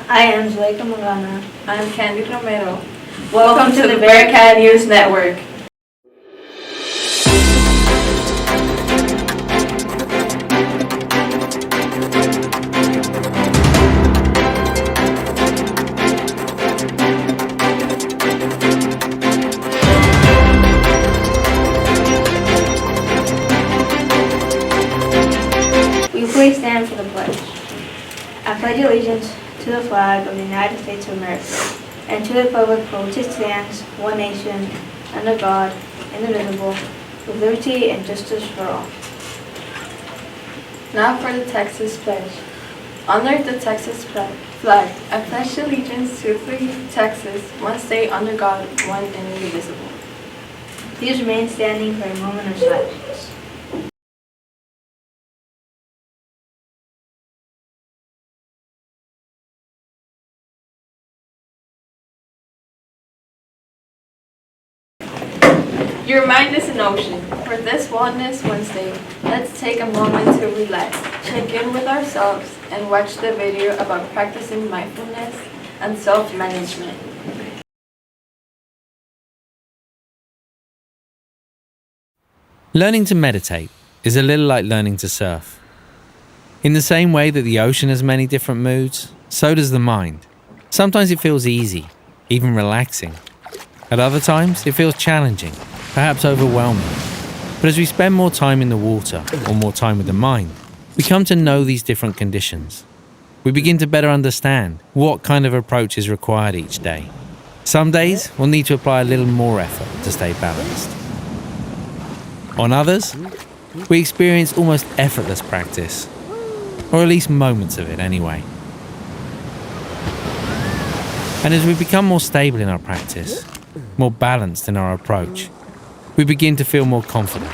I am Zuleika Magana. I'm Candy Romero. Welcome to the Bearcat News Network. We please stand for the pledge. I pledge allegiance to the flag of the United States of America and to the republic for which it stands, one nation, under God, indivisible, with liberty and justice for all. Now for the Texas Pledge. Under the Texas flag, I pledge allegiance to free Texas, one state under God, one and indivisible. Please remain standing for a moment of silence. Your mind is an ocean. For this Wellness Wednesday, let's take a moment to relax, check in with ourselves, and watch the video about practicing mindfulness and self-management. Learning to meditate is a little like learning to surf. In the same way that the ocean has many different moods, so does the mind. Sometimes it feels easy, even relaxing. At other times, it feels challenging, perhaps overwhelming. But as we spend more time in the water or more time with the mind, we come to know these different conditions. We begin to better understand what kind of approach is required each day. Some days, we'll need to apply a little more effort to stay balanced. On others, we experience almost effortless practice, or at least moments of it anyway. And as we become more stable in our practice, more balanced in our approach, we begin to feel more confident.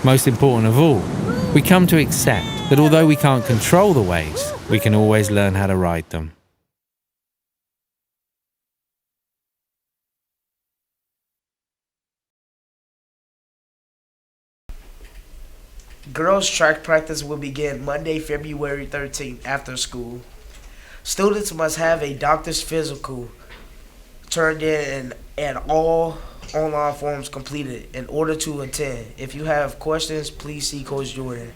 Most important of all, we come to accept that although we can't control the waves, we can always learn how to ride them. Girls track practice will begin Monday, February 13th after school. Students must have a doctor's physical turned in and all online forms completed in order to attend. If you have questions, please see Coach Jordan.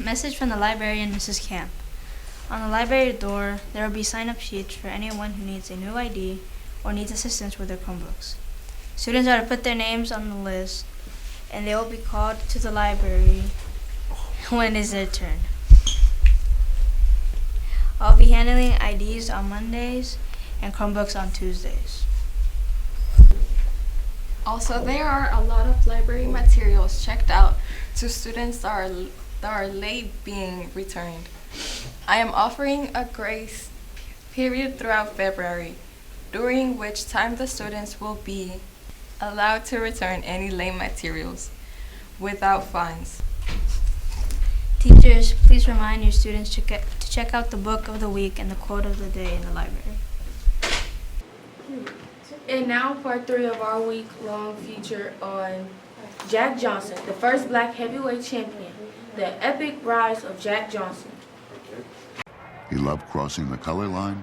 Message from the librarian, Mrs. Camp. On the library door, there will be sign-up sheets for anyone who needs a new ID or needs assistance with their Chromebooks. Students are to put their names on the list, and they will be called to the library when it is their turn. I'll be handling IDs on Mondays and Chromebooks on Tuesdays. Also, there are a lot of library materials checked out to students that are late being returned. I am offering a grace period throughout February, during which time the students will be allowed to return any late materials without fines. Teachers, please remind your students to check out the book of the week and the quote of the day in the library. And now part 3 of our week-long feature on Jack Johnson, the first black heavyweight champion, the epic rise of Jack Johnson. He loved crossing the color line.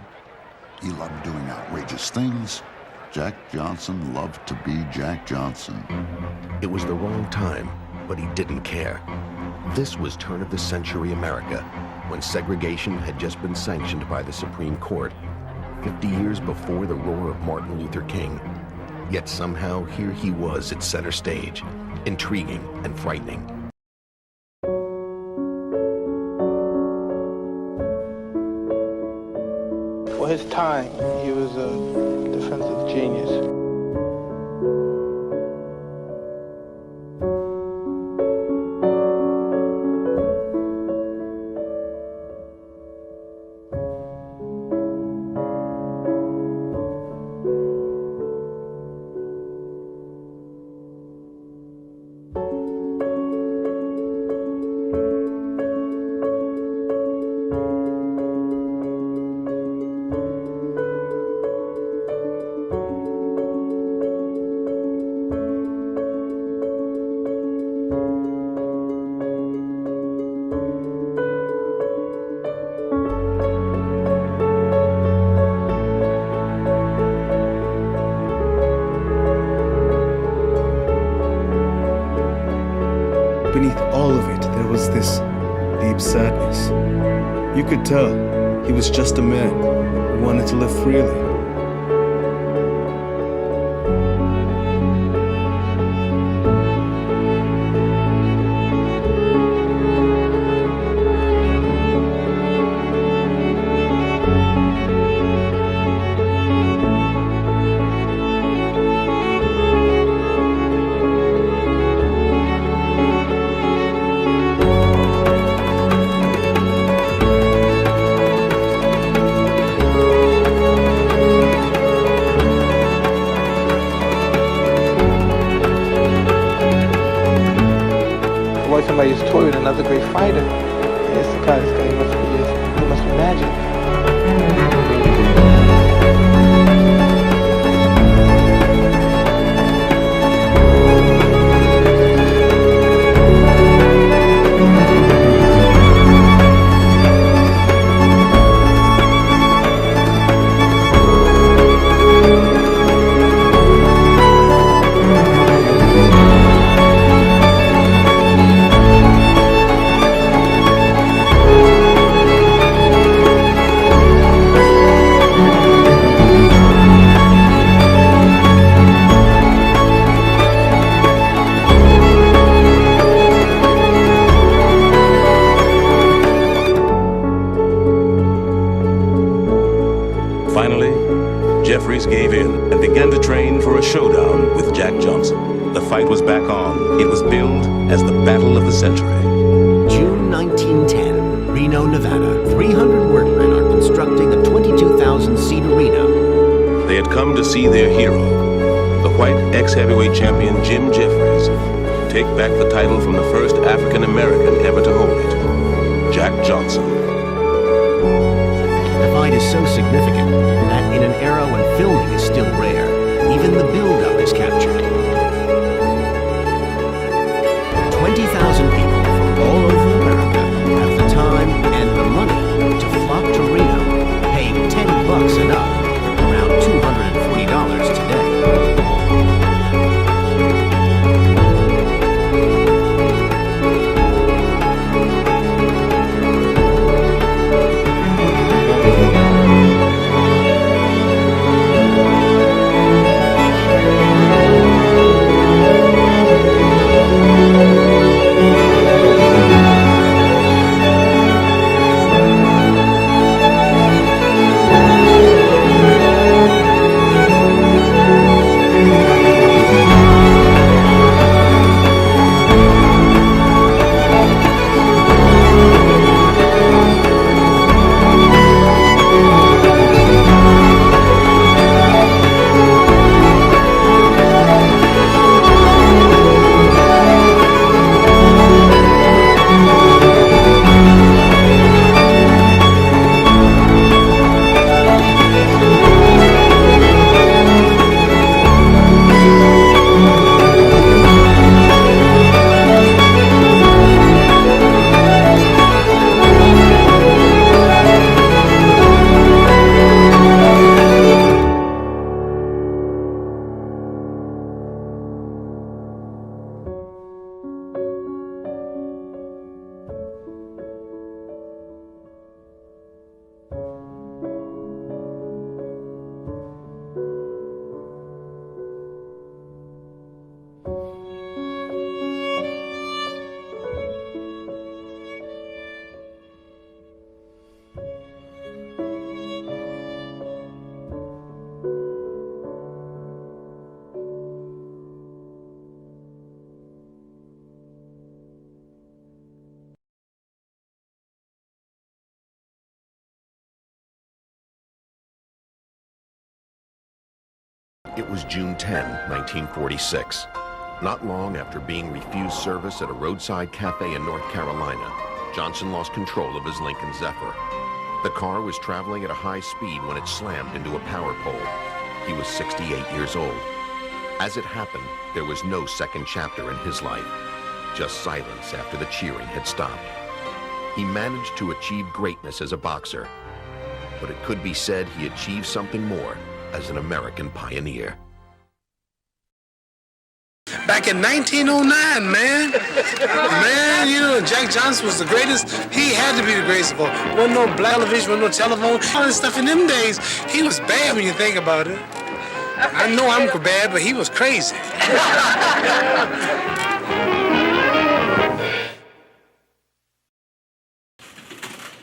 He loved doing outrageous things. Jack Johnson loved to be Jack Johnson. It was the wrong time, but he didn't care. This was turn-of-the-century America, when segregation had just been sanctioned by the Supreme Court, 50 years before the roar of Martin Luther King. Yet somehow here he was at center stage, intriguing and frightening. For his time, he was a defensive genius. Beneath all of it, there was this deep sadness. You could tell he was just a man who wanted to live freely. Watch somebody's toy with another great fighter. It's the kind of thing he must be magic. Finally, Jeffries gave in and began to train for a showdown with Jack Johnson. The fight was back on. It was billed as the Battle of the Century. June 1910, Reno, Nevada. 300 workmen are constructing a 22,000-seat arena. They had come to see their hero, the white ex-heavyweight champion Jim Jeffries, take back the title from the first African-American ever to hold it, Jack Johnson. The fight is so significant that in an era when filming is still rare, even the build-up is captured. 20,000 people from all over America have the time and the money to flock to Reno, paying $10 and up, around $240 today. It was June 10, 1946. Not long after being refused service at a roadside cafe in North Carolina, Johnson lost control of his Lincoln Zephyr. The car was traveling at a high speed when it slammed into a power pole. He was 68 years old. As it happened, there was no second chapter in his life, just silence after the cheering had stopped. He managed to achieve greatness as a boxer, but it could be said he achieved something more as an American pioneer. Back in 1909, man. Man, you know, Jack Johnson was the greatest. He had to be the greatest of all. Wasn't no black television, wasn't no telephone. All this stuff in them days, he was bad when you think about it. I know I'm bad, but he was crazy.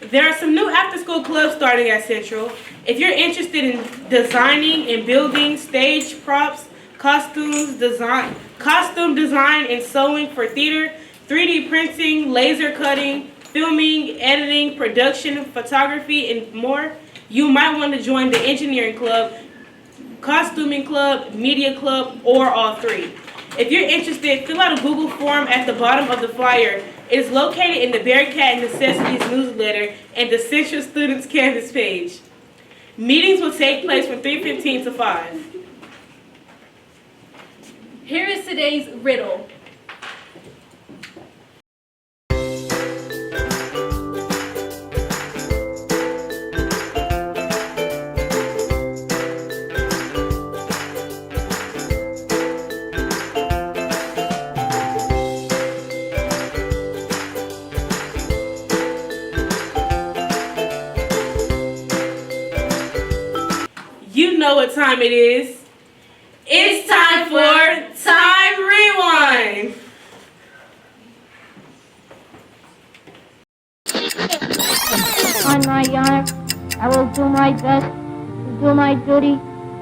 There are some new after-school clubs starting at Central. If you're interested in designing and building stage props, costume design and sewing for theater, 3D printing, laser cutting, filming, editing, production, photography, and more, you might want to join the engineering club, costuming club, media club, or all three. If you're interested, fill out a Google form at the bottom of the flyer. It is located in the Bearcat Necessities newsletter and the Central Students Canvas page. Meetings will take place from 3:15 to 5. Here is today's riddle. You know what time it is. It's time for Time Rewind. On my honor, I will do my best to do my duty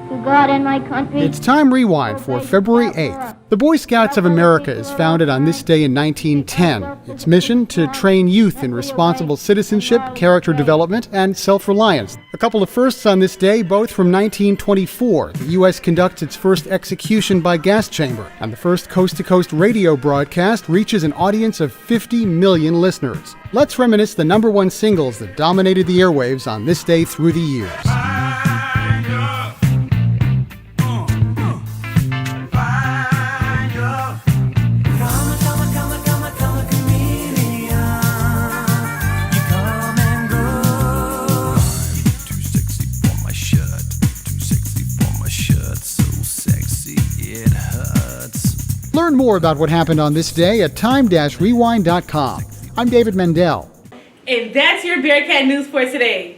to God and my country. It's Time Rewind for February 8th. The Boy Scouts of America is founded on this day in 1910. Its mission to train youth in responsible citizenship, character development, and self-reliance. A couple of firsts on this day, both from 1924. The U.S. conducts its first execution by gas chamber, and the first coast-to-coast radio broadcast reaches an audience of 50 million listeners. Let's reminisce the number one singles that dominated the airwaves on this day through the years. Learn more about what happened on this day at time-rewind.com. I'm David Mendel. And that's your Bearcat News for today.